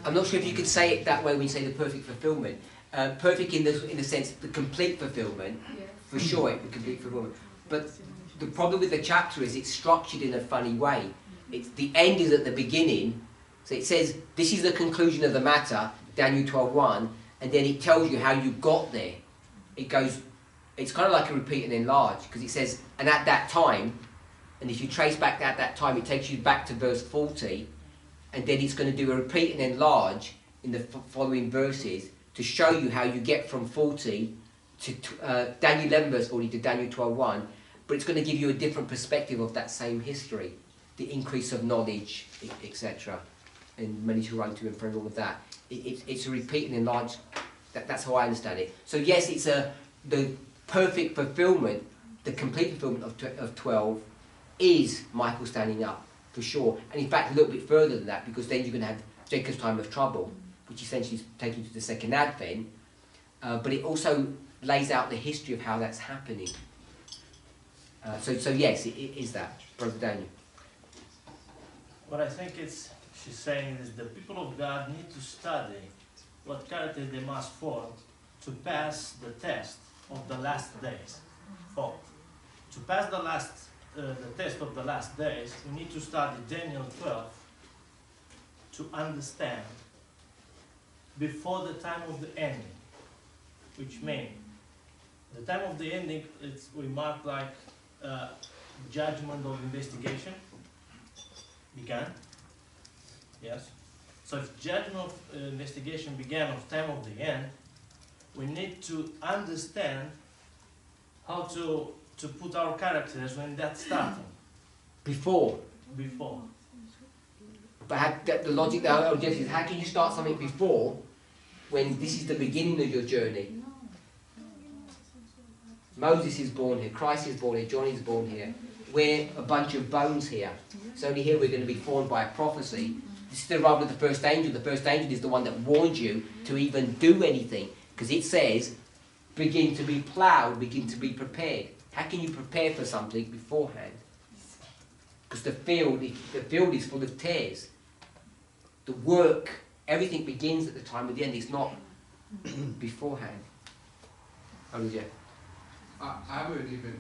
I'm not sure if you could say it that way when you say the perfect fulfillment. Perfect in the sense the complete fulfillment, for sure, the complete fulfillment. But the problem with the chapter is it's structured in a funny way. It's the end is at the beginning, so it says this is the conclusion of the matter, Daniel 12:1, and then it tells you how you got there. It goes, it's kind of like a repeat and enlarge, because it says, and at that time, and if you trace back at that time, it takes you back to verse 40, and then it's going to do a repeat and enlarge in the following verses to show you how you get from 40 to Daniel 11 verse 40 to Daniel 12:1, but it's going to give you a different perspective of that same history, the increase of knowledge, etc., and many to run to and bring all of that. It's a repeat and enlarge. That's how I understand it. So yes, it's the perfect fulfillment, the complete fulfillment of 12 is Michael standing up, for sure. And in fact, a little bit further than that, because then you're going to have Jacob's time of trouble, which essentially is taking you to the second advent. But it also lays out the history of how that's happening. So yes, it is that, Brother Daniel. What I think she's saying is the people of God need to study what character they must form to pass the test of the last days. To pass the test of the last days, we need to study Daniel 12 to understand before the time of the ending, which means the time of the ending we mark like judgment of investigation began. Yes. So if judgment of investigation began of time of the end, we need to understand how to put our characters when that's starting. Before. But the logic that I suggest is, how can you start something before when this is the beginning of your journey? Moses is born here, Christ is born here, John is born here. We're a bunch of bones here. It's only here we're going to be formed by a prophecy. This is the role of the first angel. The first angel is the one that warns you to even do anything. Because it says, begin to be ploughed, begin to be prepared. How can you prepare for something beforehand? Because the field is full of tares. The work, everything begins at the time of the end. It's not beforehand. How did you? I would even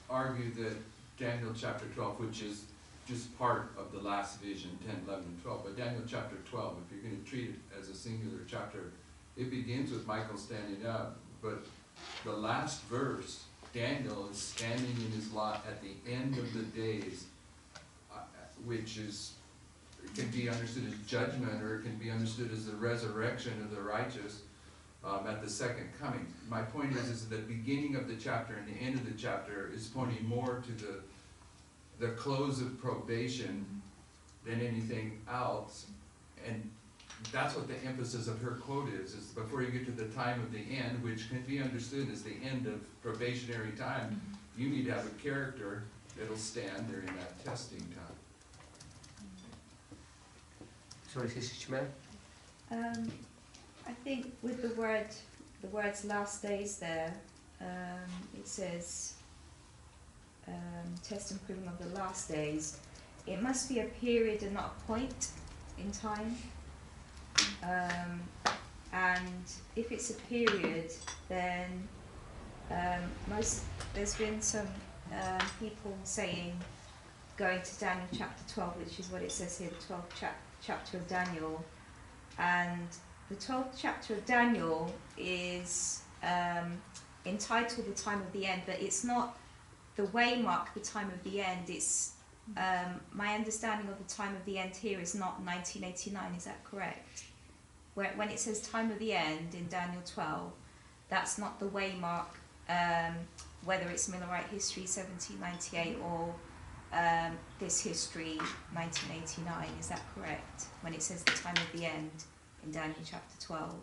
argue that Daniel chapter 12, which is just part of the last vision, 10, 11, and 12, but Daniel chapter 12, if you're going to treat it as a singular chapter, it begins with Michael standing up, but the last verse, Daniel is standing in his lot at the end of the days, which is, it can be understood as judgment, or it can be understood as the resurrection of the righteous at the second coming. My point is the beginning of the chapter and the end of the chapter is pointing more to the close of probation than anything else, and that's what the emphasis of her quote is before you get to the time of the end, which can be understood as the end of probationary time, you need to have a character that'll stand during that testing time. Sorry, Sister Shemel? I think with the words last days there, it says, test and proving of the last days. It must be a period and not a point in time. And if it's a period, then there's been some people saying, going to Daniel chapter 12, which is what it says here, the 12th chapter of Daniel, and the 12th chapter of Daniel is entitled The Time of the End, but it's not the waymark, the time of the end. It's my understanding of the time of the end here is not 1989, is that correct? When it says time of the end in Daniel 12, that's not the waymark, whether it's Millerite history 1798 or this history 1989, is that correct? When it says the time of the end in Daniel chapter 12.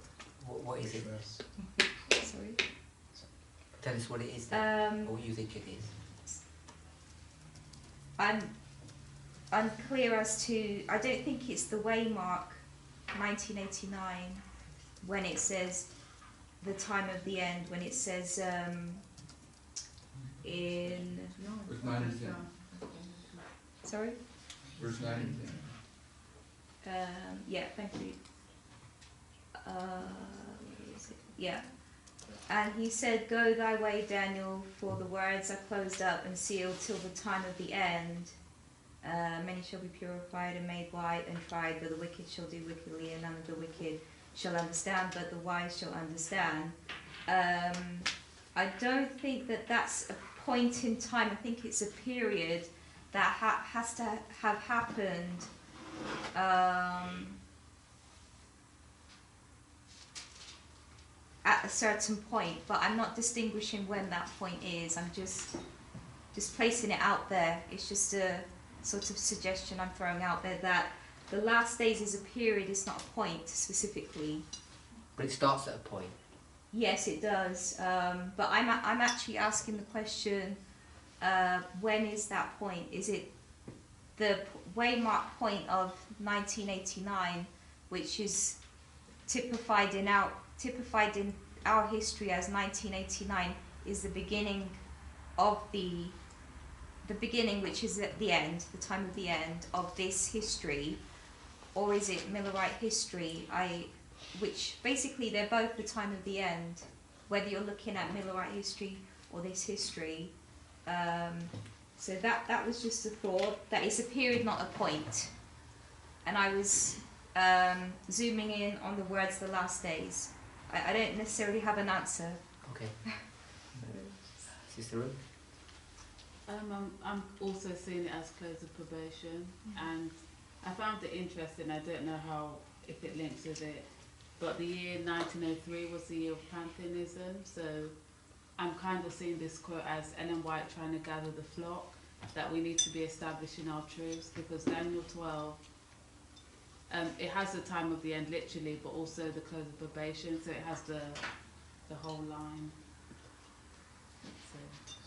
What is it? Sorry? Tell us what it is then, or what you think it is. I'm unclear as to, I don't think it's the waymark 1989 when it says the time of the end, when it says in... Verse 9 and 10. Sorry? Verse 9 and 10. Yeah, thank you. Where is it? Yeah. And he said, go thy way, Daniel, for the words are closed up and sealed till the time of the end. Many shall be purified and made white and tried, but the wicked shall do wickedly, and none of the wicked shall understand, but the wise shall understand. I don't think that that's a point in time. I think it's a period that has to have happened at a certain point, but I'm not distinguishing when that point is. I'm just placing it out there. It's just a sort of suggestion I'm throwing out there that the last days is a period, it's not a point specifically. But it starts at a point. Yes, it does. But I'm actually asking the question, when is that point? Is it the waymark point of 1989, which is typified in our history as 1989 is the beginning of the beginning, which is at the end, the time of the end of this history, or is it Millerite history? Which basically they're both the time of the end, whether you're looking at Millerite history or this history. So that was just a thought, that it's a period, not a point. And I was zooming in on the words the last days. I don't necessarily have an answer. Okay. Sister Ruth? I'm also seeing it as close of probation, and I found it interesting. I don't know if it links with it, but the year 1903 was the year of pantheism, so I'm kind of seeing this quote as Ellen White trying to gather the flock, that we need to be establishing our truths, because Daniel 12 it has the time of the end literally, but also the close of probation, so it has the whole line.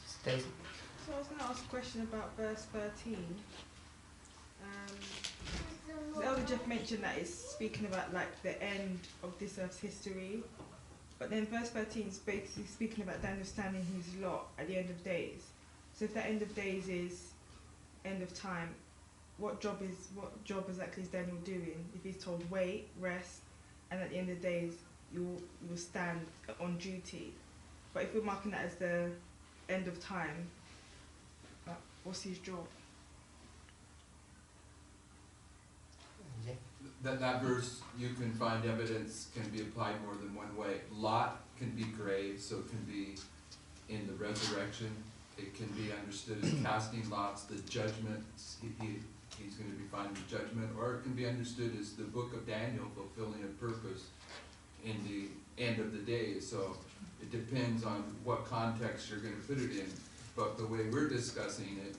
Stacey? So I was going to ask a question about verse 13. The Elder Jeff mentioned that it's speaking about like the end of this earth's history, but then verse 13 is basically speaking about Daniel standing his lot at the end of days. So if that end of days is end of time, what job exactly is Daniel doing? If he's told wait, rest, and at the end of the days you will stand on duty. But if we're marking that as the end of time, what's his job? That verse, you can find evidence can be applied more than one way. Lot can be grave, so it can be in the resurrection. It can be understood as casting lots, the judgment. He's going to be finding judgment, or it can be understood as the book of Daniel fulfilling a purpose in the end of the days. So it depends on what context you're going to put it in. But the way we're discussing it,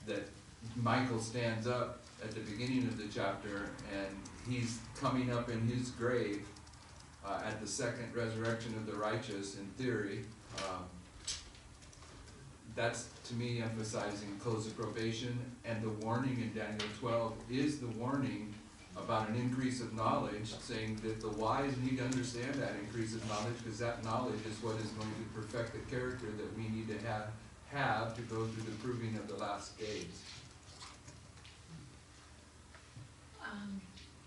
that Michael stands up at the beginning of the chapter, and he's coming up in his grave at the second resurrection of the righteous, in theory. That's, to me, emphasizing close of probation, and the warning in Daniel 12 is the warning about an increase of knowledge, saying that the wise need to understand that increase of knowledge, because that knowledge is what is going to perfect the character that we need to have to go through the proving of the last days.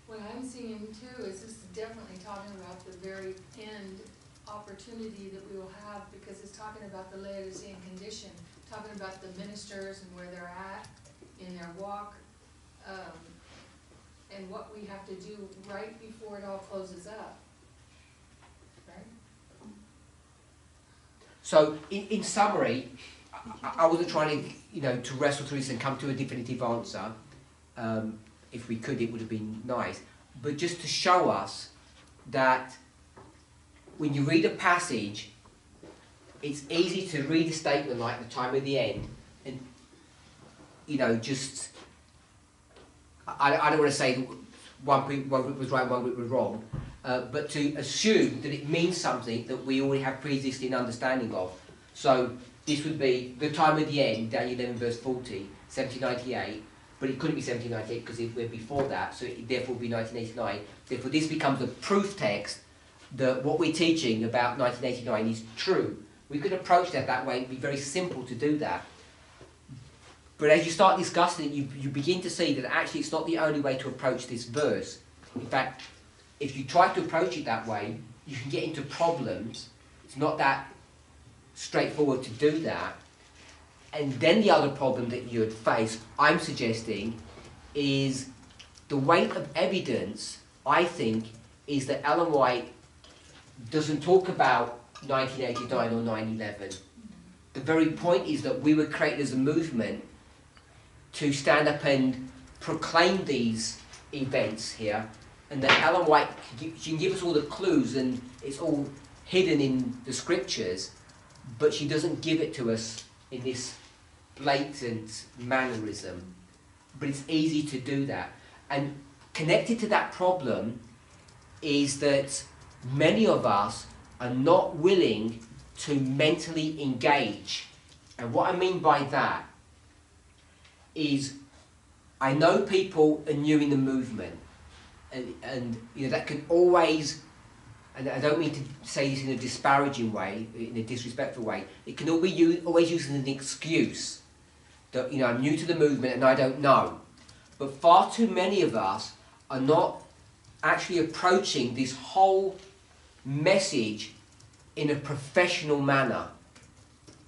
What I'm seeing too is this is definitely talking about the very end opportunity that we will have, because it's talking about the Laodicean condition, talking about the ministers and where they're at in their walk, and what we have to do right before it all closes up. Right? So, in summary, I wasn't trying to, to wrestle through this and come to a definitive answer. If we could, it would have been nice. But just to show us that when you read a passage, it's easy to read a statement like the time of the end, and just I don't want to say one group was right, one group was wrong, but to assume that it means something that we already have pre-existing understanding of. So this would be the time of the end, Daniel 11 verse 40, 1798. But it couldn't be 1798 because we're before that, so it therefore would be 1989. Therefore, this becomes a proof text that what we're teaching about 1989 is true. We could approach that way. It'd be very simple to do that. But as you start discussing it, you begin to see that actually it's not the only way to approach this verse. In fact, if you try to approach it that way, you can get into problems. It's not that straightforward to do that. And then the other problem that you'd face, I'm suggesting, is the weight of evidence, I think, is that Ellen White doesn't talk about 1989 or 9/11. The very point is that we were created as a movement to stand up and proclaim these events here, and that Ellen White, she can give us all the clues, and it's all hidden in the scriptures, but she doesn't give it to us in this blatant mannerism. But it's easy to do that. And connected to that problem is that many of us are not willing to mentally engage. And what I mean by that is, I know people are new in the movement, and that can always, and I don't mean to say this in a disparaging way, in a disrespectful way, it can always used as an excuse that, I'm new to the movement and I don't know. But far too many of us are not actually approaching this whole message in a professional manner.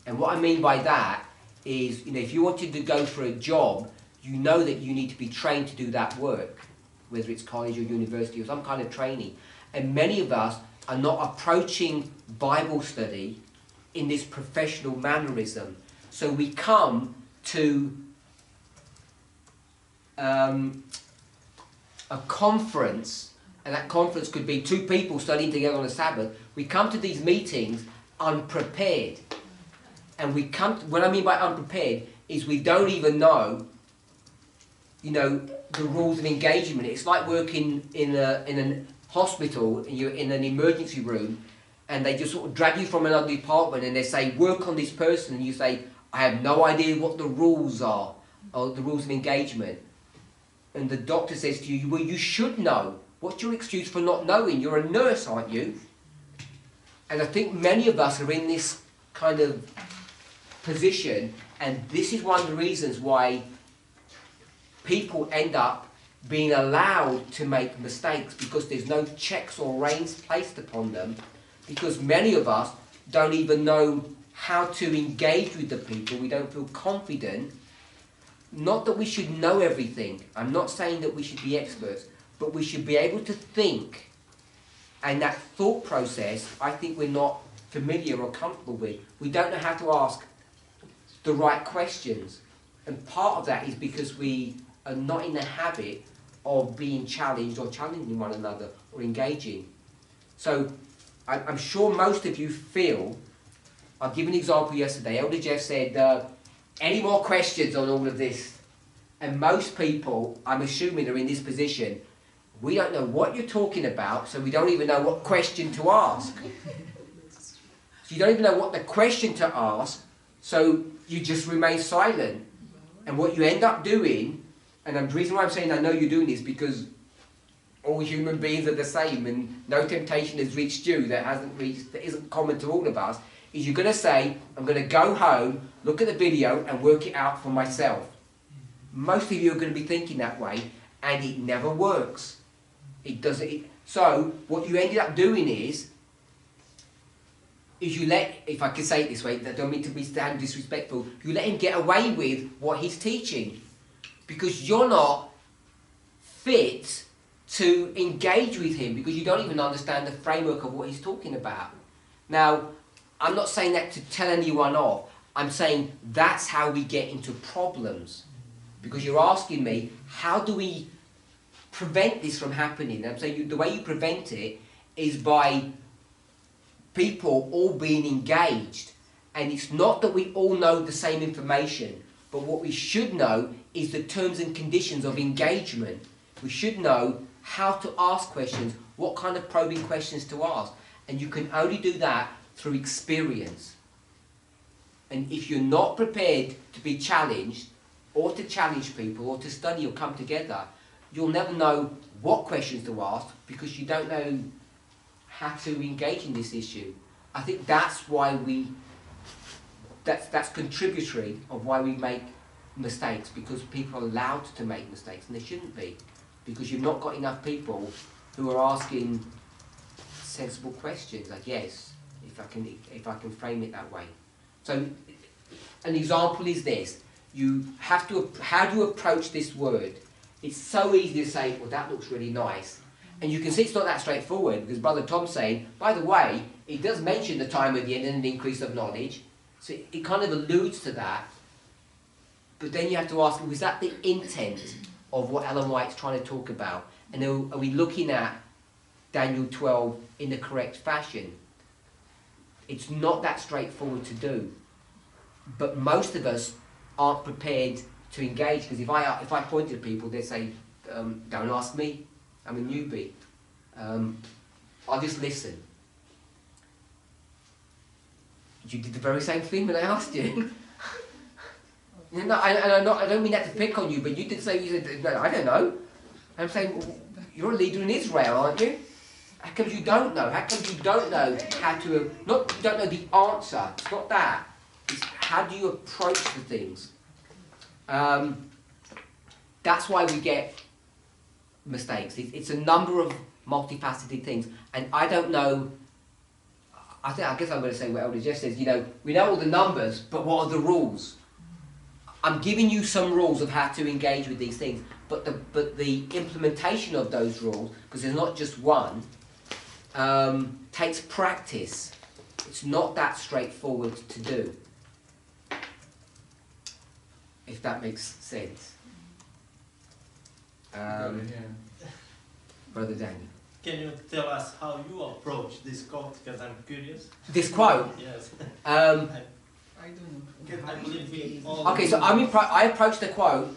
And what I mean by that is, if you wanted to go for a job, you know that you need to be trained to do that work, whether it's college or university or some kind of training. And many of us are not approaching Bible study in this professional mannerism. So we come to a conference, and that conference could be two people studying together on a Sabbath. We come to these meetings unprepared. And what I mean by unprepared is we don't even know, the rules of engagement. It's like working in a hospital, and you're in an emergency room, and they just sort of drag you from another department and they say, work on this person, and you say, I have no idea what the rules are, or the rules of engagement. And the doctor says to you, well, you should know. What's your excuse for not knowing? You're a nurse, aren't you? And I think many of us are in this kind of position, and this is one of the reasons why people end up being allowed to make mistakes, because there's no checks or reins placed upon them, because many of us don't even know how to engage with the people. We don't feel confident. Not that we should know everything. I'm not saying that we should be experts, but we should be able to think. And that thought process, I think we're not familiar or comfortable with. We don't know how to ask the right questions. And part of that is because we are not in the habit of being challenged or challenging one another or engaging. So I'm sure most of you feel, I'll give an example yesterday. Elder Jeff said, any more questions on all of this? And most people, I'm assuming, are in this position. We don't know what you're talking about, so we don't even know what question to ask. So you don't even know what the question to ask, so you just remain silent. And what you end up doing, and the reason why I'm saying I know you're doing this, because all human beings are the same, and no temptation has reached you that isn't common to all of us, is you're going to say, I'm going to go home, look at the video, and work it out for myself. Most of you are going to be thinking that way, and it never works. It doesn't. So what you ended up doing is you let, if I can say it this way, I don't mean to be disrespectful, you let him get away with what he's teaching, because you're not fit to engage with him, because you don't even understand the framework of what he's talking about. Now, I'm not saying that to tell anyone off. I'm saying that's how we get into problems. Because you're asking me, how do we prevent this from happening? And I'm saying the way you prevent it is by people all being engaged. And it's not that we all know the same information, but what we should know is the terms and conditions of engagement. We should know how to ask questions, what kind of probing questions to ask. And you can only do that through experience. And if you're not prepared to be challenged, or to challenge people, or to study or come together, you'll never know what questions to ask, because you don't know how to engage in this issue. I think that's why that's contributory of why we make mistakes, because people are allowed to make mistakes, and they shouldn't be, because you've not got enough people who are asking sensible questions, I guess, if I can frame it that way. So an example is this. You have to, how do you approach this word? It's so easy to say, well, that looks really nice. And you can see it's not that straightforward, because Brother Tom's saying, by the way, it does mention the time of the end and an increase of knowledge. So it kind of alludes to that. But then you have to ask, was that the intent of what Ellen White's trying to talk about? And are we looking at Daniel 12 in the correct fashion? It's not that straightforward to do. But most of us aren't prepared to engage, because if I point to people, they say, don't ask me, I'm a newbie. I'll just listen. You did the very same thing when I asked you. No, I don't mean that to pick on you, but you did say, you said, no, I don't know. I'm saying, well, you're a leader in Israel, aren't you? How come you don't know? How come you don't know how to, not you don't know the answer, it's not that. It's how do you approach the things? That's why we get mistakes. It's a number of multifaceted things, and I don't know. I guess I'm going to say what Elder Jeff says. You know, we know all the numbers, but what are the rules? I'm giving you some rules of how to engage with these things, but the implementation of those rules, because there's not just one, takes practice. It's not that straightforward to do. If that makes sense. Brother Daniel. Can you tell us how you approach this quote? Because I'm curious. This quote? Yes. I don't know. I believe we all okay, so I approach the quote.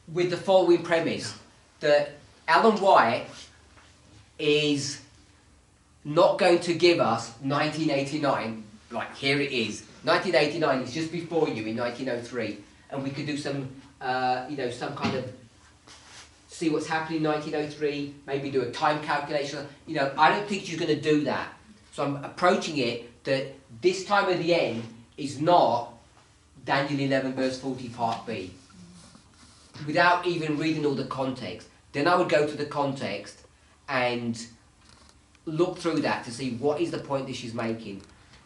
with the following premise, that Alan White is not going to give us 1989, like here it is. 1989 is just before you in 1903, and we could do some, some kind of, see what's happening in 1903, maybe do a time calculation. I don't think she's going to do that. So I'm approaching it that this time of the end is not Daniel 11 verse 40 part B, without even reading all the context. Then I would go to the context and look through that to see what is the point that she's making.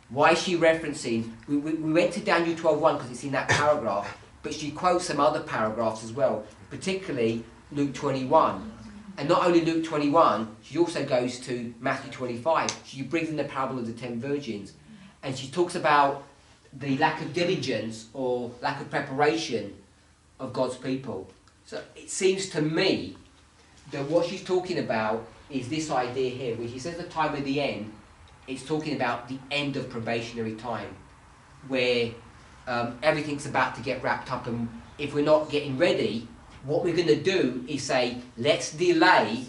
Why is she referencing, we went to Daniel 12:1 because it's in that paragraph, but she quotes some other paragraphs as well, particularly Luke 21. And not only Luke 21, she also goes to Matthew 25. She brings in the parable of the 10 virgins. And she talks about the lack of diligence or lack of preparation of God's people. So it seems to me that what she's talking about is this idea here. When she says the time of the end, it's talking about the end of probationary time, where everything's about to get wrapped up, and if we're not getting ready, what we're going to do is say, let's delay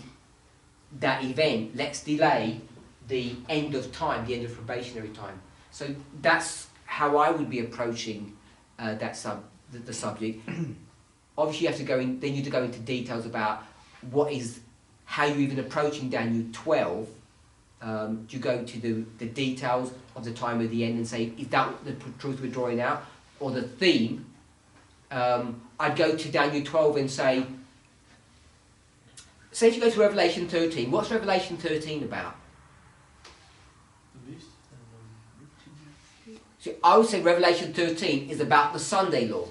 that event, let's delay the end of time, the end of probationary time. So that's how I would be approaching the subject. Obviously you have to go in, then you have to go into details about how you're even approaching Daniel 12. Do you go to the details of the time of the end and say, is that the truth we're drawing out? Or the theme? I'd go to Daniel 12 and say if you go to Revelation 13, what's Revelation 13 about? So I would say Revelation 13 is about the Sunday law.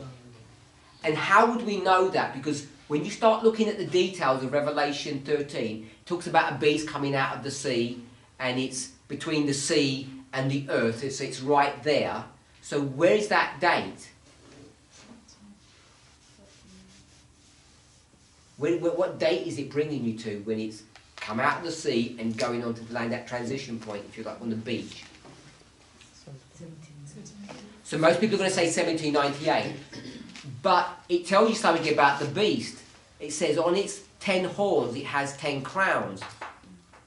And how would we know that? Because when you start looking at the details of Revelation 13, it talks about a beast coming out of the sea, and it's between the sea and the earth, it's right there. So where is that date? What date is it bringing you to when it's come out of the sea and going onto the land, that transition point, if you like, on the beach? So most people are going to say 1798, but it tells you something about the beast. It says on its 10 horns it has 10 crowns.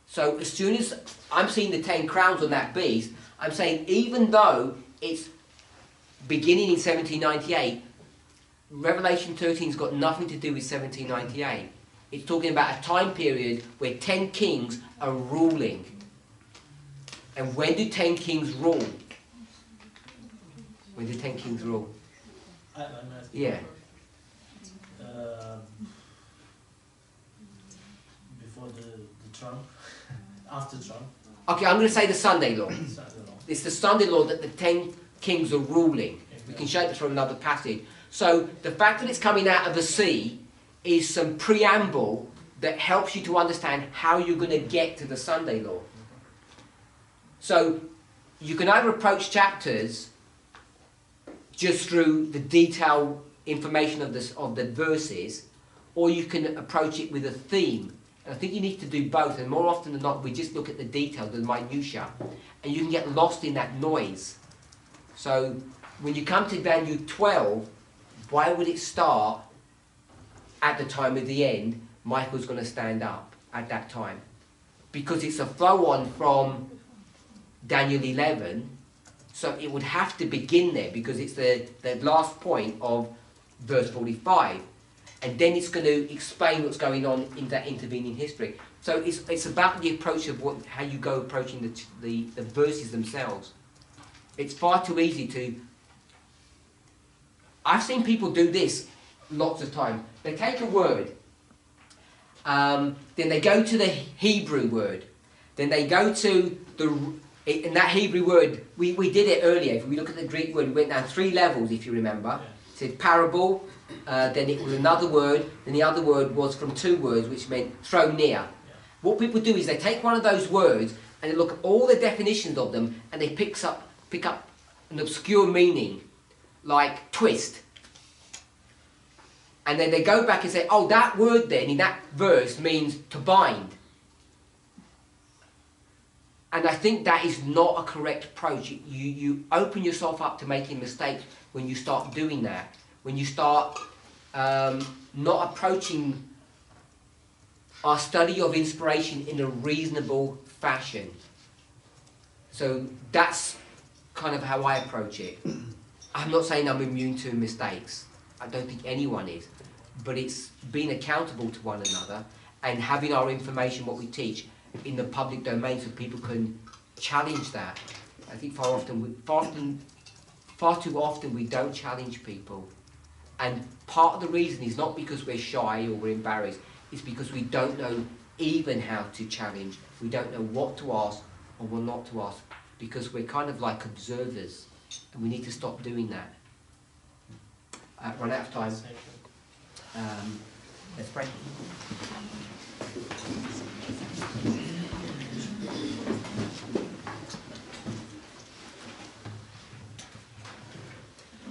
So as soon as I'm seeing the 10 crowns on that beast, I'm saying even though it's beginning in 1798, Revelation 13's got nothing to do with 1798. It's talking about a time period where 10 kings are ruling. And when do 10 kings rule? When do 10 kings rule? Yeah. Before the Trump, after Trump. Okay, I'm going to say the Sunday law. It's the Sunday law that the 10 kings are ruling. We can show this from another passage. So the fact that it's coming out of the sea is some preamble that helps you to understand how you're going to get to the Sunday law. So you can either approach chapters just through the detailed information of the verses, or you can approach it with a theme. And I think you need to do both, and more often than not we just look at the detail, the minutiae, and you can get lost in that noise. So when you come to Daniel 12, why would it start at the time of the end? Michael's going to stand up at that time, because it's a flow on from Daniel 11, so it would have to begin there, because it's the last point of verse 45, and then it's going to explain what's going on in that intervening history. So it's about the approach of how you go approaching the verses themselves. It's far too easy to... I've seen people do this lots of times. They take a word, then they go to the Hebrew word, then they go to in that Hebrew word, we did it earlier. If we look at the Greek word, we went down 3 levels, if you remember. It said parable, then it was another word, then the other word was from 2 words, which meant throw near. What people do is they take one of those words and they look at all the definitions of them, and they pick up an obscure meaning, like twist. And then they go back and say, oh, that word then in that verse means to bind. And I think that is not a correct approach. You open yourself up to making mistakes when you start doing that. When you start not approaching our study of inspiration in a reasonable fashion. So that's kind of how I approach it. I'm not saying I'm immune to mistakes. I don't think anyone is. But it's being accountable to one another and having our information, what we teach, in the public domain so people can challenge that. I think far too often we don't challenge people. And part of the reason is not because we're shy or we're embarrassed, it's because we don't know even how to challenge. We don't know what to ask or what not to ask, because we're kind of like observers, and we need to stop doing that. Run out of time. Let's pray.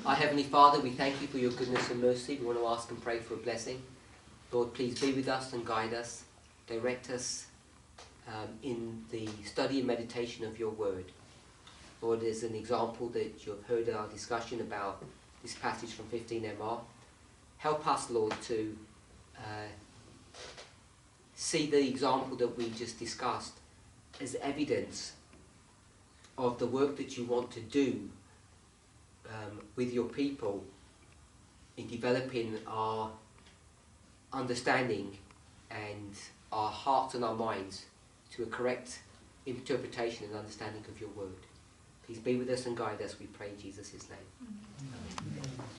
Our Heavenly Father, we thank you for your goodness and mercy. We want to ask and pray for a blessing. Lord, please be with us and guide us. Direct us in the study and meditation of your word. Lord, as an example that you have heard our discussion about this passage from 15MR, help us, Lord, to see the example that we just discussed as evidence of the work that you want to do with your people in developing our understanding and our hearts and our minds to a correct interpretation and understanding of your word. Please be with us and guide us, we pray in Jesus' name. Amen.